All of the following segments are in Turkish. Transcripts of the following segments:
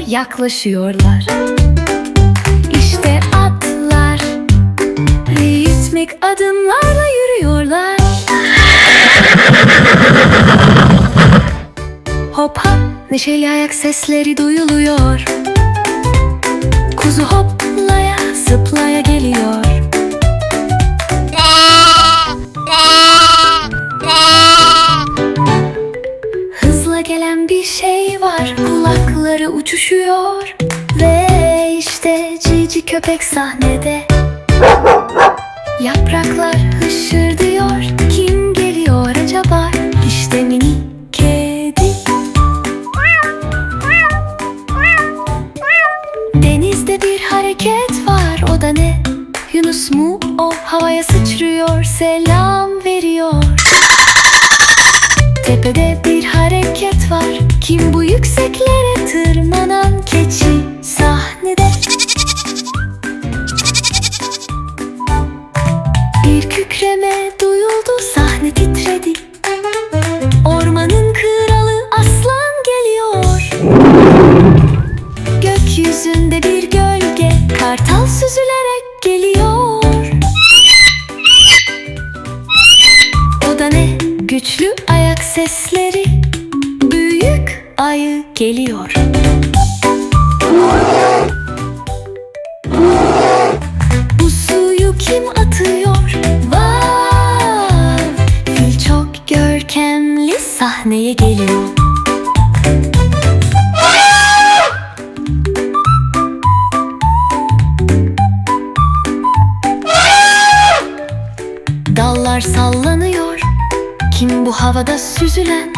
yaklaşıyorlar. İşte atlar ritmik adımlarla yürüyorlar. Hop hop neşeli ayak sesleri duyuluyor. Kuzu hoplaya zıplaya geliyor. Hızla gelen bir şey var, kulakları uçuşuyor. Ve işte cici köpek sahnede. Yapraklar hışırdıyor, kim geliyor acaba? İşte mini kedi. Denizde bir hareket var, o da ne? Yunus mu o? Havaya sıçrıyor, selam veriyor. Tepede bir hareket var, kim bu yükseklere tırmanan keçi sahnede? Bir kükreme duyuldu, sahne titredi. Ormanın kralı aslan geliyor. Gökyüzünde bir gölge, kartal süzülerek geliyor. O da ne? Güçlü ayak sesleri, büyük ayı geliyor. Bu suyu kim atıyor? Vav! Fil çok görkemli sahneye geliyor. Dallar sallanıyor. Kim bu havada süzülen?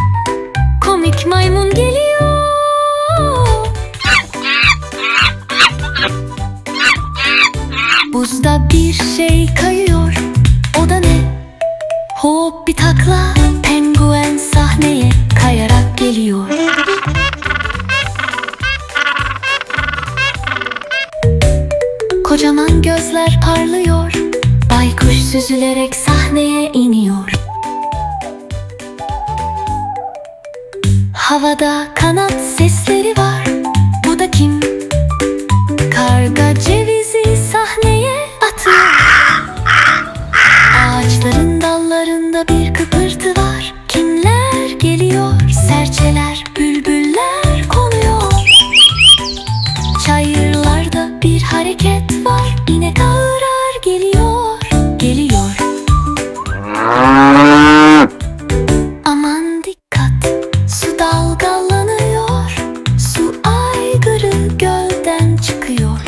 Komik maymun geliyor. Buzda bir şey kayıyor. O da ne? Hop bir takla, penguen sahneye kayarak geliyor. Kocaman gözler parlıyor. Baykuş süzülerek sahneye iniyor. Havada kanat sesleri var. Bu da kim? Karga cevizi sahneye atıyor. Ağaçların dallarında bir kıpırtı var. Kimler geliyor? Serçeler, bülbüller konuyor. Çayırlarda bir hareket var. İnek ağırar geliyor, geliyor. Aman dikkat, su dalgalanıyor. Su aygırı gölden çıkıyor.